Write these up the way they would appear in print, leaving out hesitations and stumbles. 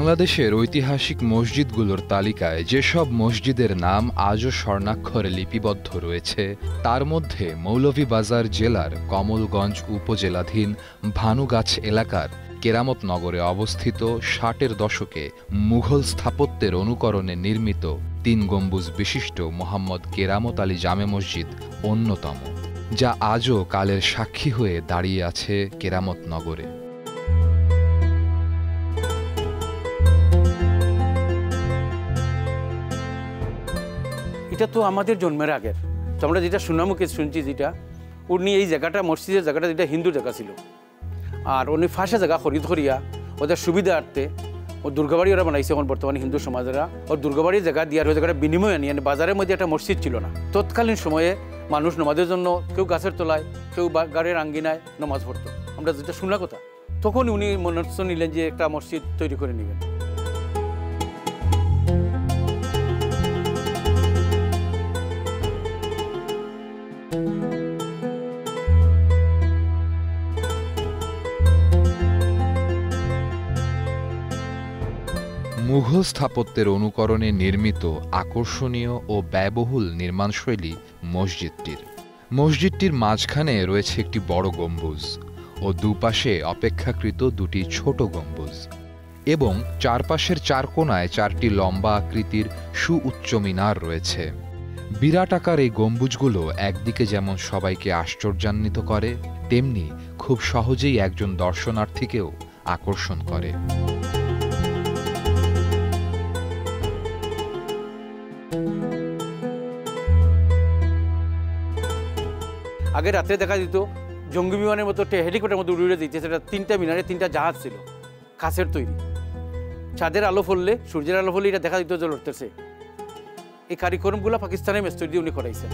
বাংলাদেশের ঐতিহাসিক মসজিদগুলোর তালিকায় যেসব মসজিদের নাম আজও স্বর্ণাক্ষরে লিপিবদ্ধ রয়েছে তার মধ্যে মৌলভীবাজার জেলার কমলগঞ্জ উপজেলাধীন ভানুগাছ এলাকার কেরামতনগরে অবস্থিত ৬০-এর দশকে মুঘল স্থাপত্যের অনুকরণে নির্মিত ৩ গম্বুজ বিশিষ্ট মোহাম্মদ কেরামত আলী জামে মসজিদ অন্যতম, যা আজও কালের সাক্ষী হয়ে দাঁড়িয়ে আছে কেরামতনগরে। এটা তো আমাদের জন্মের আগের, তো আমরা যেটা সুনামুখে শুনছি, যেটা উনি এই জায়গাটা মসজিদের জায়গাটা যেটা হিন্দু জায়গা ছিল, আর উনি ফাঁসা জায়গা খরিদ করিয়া ওদের সুবিধার্থে ও দুর্গাবাড়ি ওরা বানাইছে এখন বর্তমানে হিন্দু সমাজেরা। ওর দুর্গাবাড়ির জায়গা দিয়ার ওই জায়গাটা বিনিময় নিয়ে বাজারের মধ্যে একটা মসজিদ ছিল না। তৎকালীন সময়ে মানুষ নামাজের জন্য কেউ গাছের তলায়, কেউ গাড়ির আঙ্গিনায় নামাজ পড়তো। আমরা যেটা শোনা কথা, তখন উনি মনস্থ নিলেন যে একটা মসজিদ তৈরি করে নেবেন। মুঘল স্থাপত্যের অনুকরণে নির্মিত আকর্ষণীয় ও ব্যয়বহুল নির্মাণশৈলী মসজিদটির মাঝখানে রয়েছে একটি বড় গম্বুজ ও দুপাশে অপেক্ষাকৃত দুটি ছোট গম্বুজ, এবং চারপাশের ৪ কোণায় ৪টি লম্বা আকৃতির সুউচ্চ মিনার রয়েছে। বিরাট আকার এই গম্বুজগুলো একদিকে যেমন সবাইকে আশ্চর্যান্বিত করে, তেমনি খুব সহজেই একজন দর্শনার্থীকেও আকর্ষণ করে। আগে রাত্রে দেখা দিত জঙ্গি বিমানের মতো হেলিকপ্টারের মতো উড়ে দিতে, সেটা ৩টা মিনারে ৩টা জাহাজ ছিল কাছের তৈরি। চাঁদের আলো ফললে, সূর্যের আলো ফললে এটা দেখা দিত যে লড়তেছে। এই কারিকরমগুলো পাকিস্তানের মেস্তর দিয়ে উনি করাইছেন।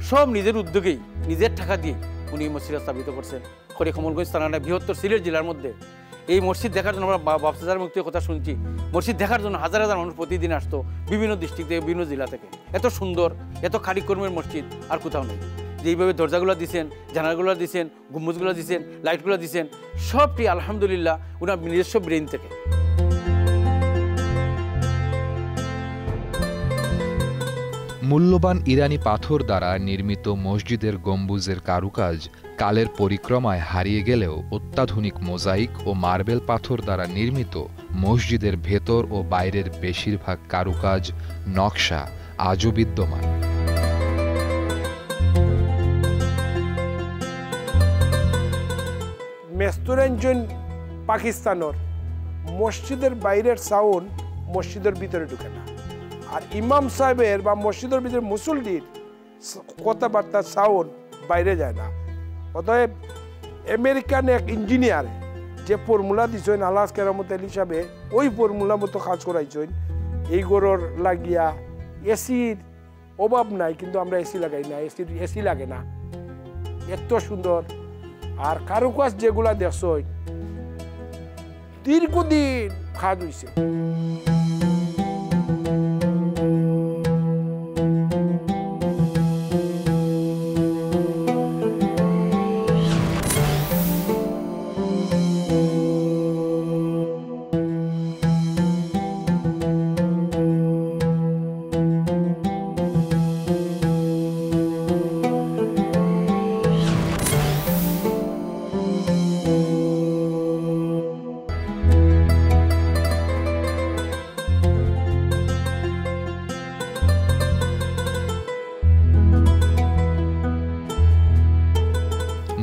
সব নিজের উদ্যোগেই, নিজের টাকা দিয়ে উনি মসজিদ স্থাপিত করছেন। খড়ি কমলগঞ্জ থানায় বৃহত্তর সিলেট জেলার মধ্যে এই মসজিদ দেখার জন্য আমরা বাপসাজার মুক্তির কথা শুনছি। মসজিদ দেখার জন্য হাজার হাজার মানুষ প্রতিদিন আসতো বিভিন্ন ডিস্ট্রিক্ট থেকে, বিভিন্ন জেলা থেকে। এত সুন্দর, এত কারিকর্মের মসজিদ আর কোথাও নেই। যেইভাবে দরজাগুলো দিচ্ছেন, জানালাগুলো দিচ্ছেন, গম্বুজগুলো দিচ্ছেন, লাইটগুলো দিচ্ছেন, সবটি আলহামদুলিল্লাহ উনার নিজস্ব ব্রেন থেকে। মূল্যবান ইরানি পাথর দ্বারা নির্মিত মসজিদের গম্বুজের কারুকাজ কালের পরিক্রমায় হারিয়ে গেলেও অত্যাধুনিক মোজাইক ও মার্বেল পাথর দ্বারা নির্মিত মসজিদের ভেতর ও বাইরের বেশিরভাগ কারুকাজ নকশা আজও বিদ্যমান। মেস্তরেঞ্জন পাকিস্তানের মসজিদের বাইরের সাউন্ড মসজিদের ভিতরে ঢুকে না, আর ইমাম সাহেবের বা মসজিদের ভিতরে মুসল্লির কথাবার্তা সাউন্ড বাইরে যায় না। অতএব আমেরিকান এক ইঞ্জিনিয়ার যে ফর্মুলা দিছেন আল্লাহ কেরামত আলী সাহেবে, ওই ফর্মুলা মতো কাজ করাইছেন। এই গরর লাগিয়া এসির অভাব নাই, কিন্তু আমরা এসি লাগাই না, এসি লাগে না, এত সুন্দর। আর কারুকাজ যেগুলা দেখছেন দীর্ঘদিন কাজ হয়েছে।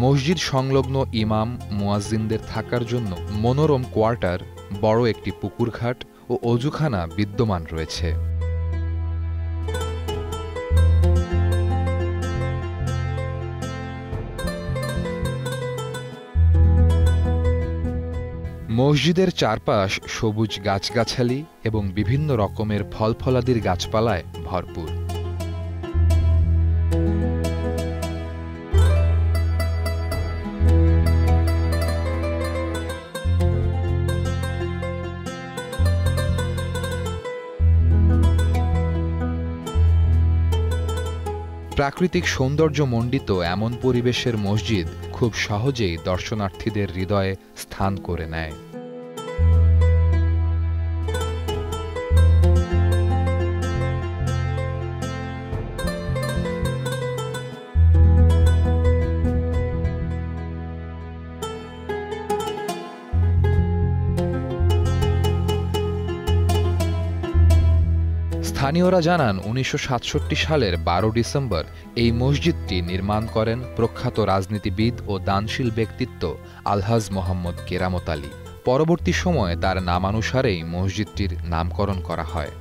মসজিদ সংলগ্ন ইমাম মুয়াজ্জিনদের থাকার জন্য মনোরম কোয়ার্টার, বড় একটি পুকুরঘাট ও অজুখানা বিদ্যমান রয়েছে। মসজিদের চারপাশ সবুজ গাছগাছালি এবং বিভিন্ন রকমের ফলফলাদির গাছপালায় ভরপুর। প্রাকৃতিক সৌন্দর্যমণ্ডিত এমন পরিবেশের মসজিদ খুব সহজেই দর্শনার্থীদের হৃদয়ে স্থান করে নেয়। স্থানীয়রা জানান 1967 সালের 12 ডিসেম্বর এই মসজিদটি নির্মাণ করেন প্রখ্যাত রাজনীতিবিদ ও দানশীল ব্যক্তিত্ব আলহাজ মোহাম্মদ কেরামত আলী। পরবর্তী সময়ে তার নামানুসারেই মসজিদটির নামকরণ করা হয়।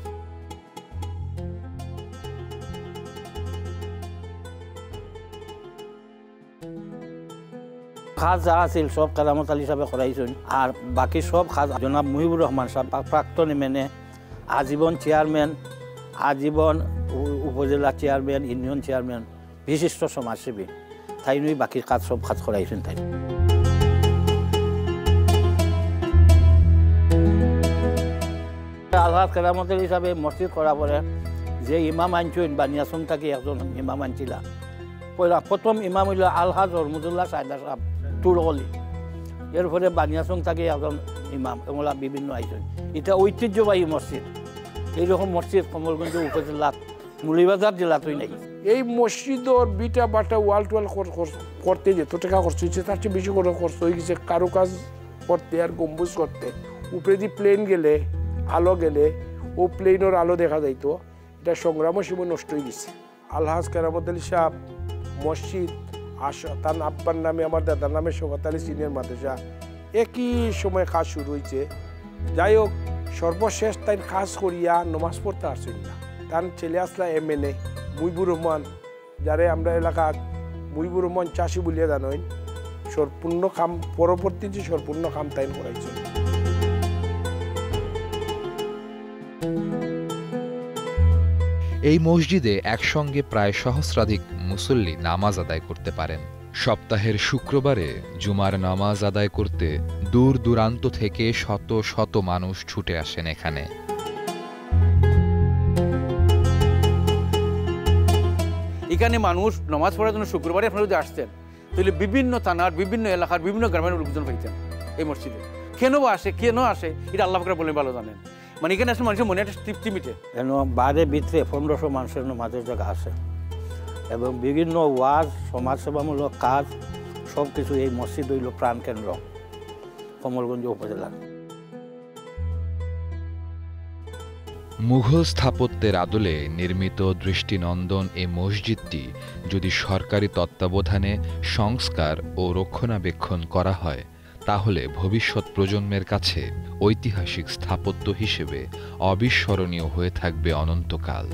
খাজ যা আছিল সব কেরামত আলী সাহেবে করাইছেন, আর বাকি সব খাজ জনাব মুহিবুর রহমান সাহেব প্রাক্তন এমএলএ, আজীবন চেয়ারম্যান, আজীবন উপজেলা চেয়ারম্যান, ইউনিয়ন চেয়ারম্যান, বিশিষ্ট সমাজসেবী, তাই নই বাকি কাজ সব কাজ করাইছেন। তাই আলহাজ কেরামত আলী সাহেবে মসজিদ করা পরে যে ইমাম আনছেন বানিয়াসং থাকি একজন ইমাম আনছিলা, প্রথম ইমাম হইল আলহাজ হরমুদুল্লাহ সাইদা সাহেব তুলগলি, এরপরে বানিয়াসং থাকি একজন ইমাম, এগুলা বিভিন্ন আইছেন। এটা ঐতিহ্যবাহী মসজিদ। এইরকম মসজিদ কমলগঞ্জ উপজেলাত মুলিবাজার জেলাতেই নাই। এই মসজিদর বিটা বাটা ওয়াল টোয়াল করতে যেত টাকা খরচ হয়েছে, তার চেয়ে বেশি করে খরচ হয়ে গেছে কারুকাজ করতে আর গম্বুজ করতে। উপরে দিয়ে প্লেন গেলে আলো গেলে ও প্লেনের আলো দেখা যাইতো, এটা সংগ্রামের সময় নষ্ট হয়ে গেছে। আলহাজ কেরামত আলী সাহেব মসজিদ তার আব্বার নামে আমার দাদার নামে শওকত আলী সিনিয়র মাদ্রাসা একই সময় কাজ শুরু হয়েছে। যাই হোক, সর্বশেষ তাই কাজ করিয়া নমাজ পড়তে আসছেন না। তার ছেলে আসলা এমএলএ মুহিবুর রহমান, যারে আমরা এলাকার মুহিবুর রহমান চাষি বলিয়া জানেন, সম্পূর্ণ কাম পরবর্তী যে সম্পূর্ণ কাম তাই করাইছেন। এই মসজিদে একসঙ্গে প্রায় সহস্রাধিক মুসল্লি নামাজ আদায় করতে পারেন। সপ্তাহের শুক্রবারে জুমার নামাজ আদায় করতে দূর দূরান্ত থেকে শত শত মানুষ ছুটে আসেন এখানে। এখানে মানুষ নামাজ পড়ার জন্য শুক্রবারে আপনারা যদি আসতেন, তাহলে বিভিন্ন থানার, বিভিন্ন এলাকার, বিভিন্ন গ্রামের লোকজন পাইতেন এই মসজিদে। কেন আসে এটা আল্লাহ পাক বলে ভালো জানেন। মানে এখানে আসলে মানুষের মনে একটা তৃপ্তি মিটে। কেন বাইরে ভিতরে 1500 মানুষের নামাজের জায়গা আছে, এবং বিভিন্ন ওয়াজ, সমাজসেবামূলক কাজ সব কিছু এই মসজিদ হইল প্রাণকেন্দ্র কমলগঞ্জ উপজেলার। মুঘল স্থাপত্যের আদলে নির্মিত দৃষ্টিনন্দন এই মসজিদটি যদি সরকারি তত্ত্বাবধানে সংস্কার ও রক্ষণাবেক্ষণ করা হয়, তাহলে ভবিষ্যৎ প্রজন্মের কাছে ঐতিহাসিক স্থাপত্য হিসেবে অবিস্মরণীয় হয়ে থাকবে অনন্তকাল।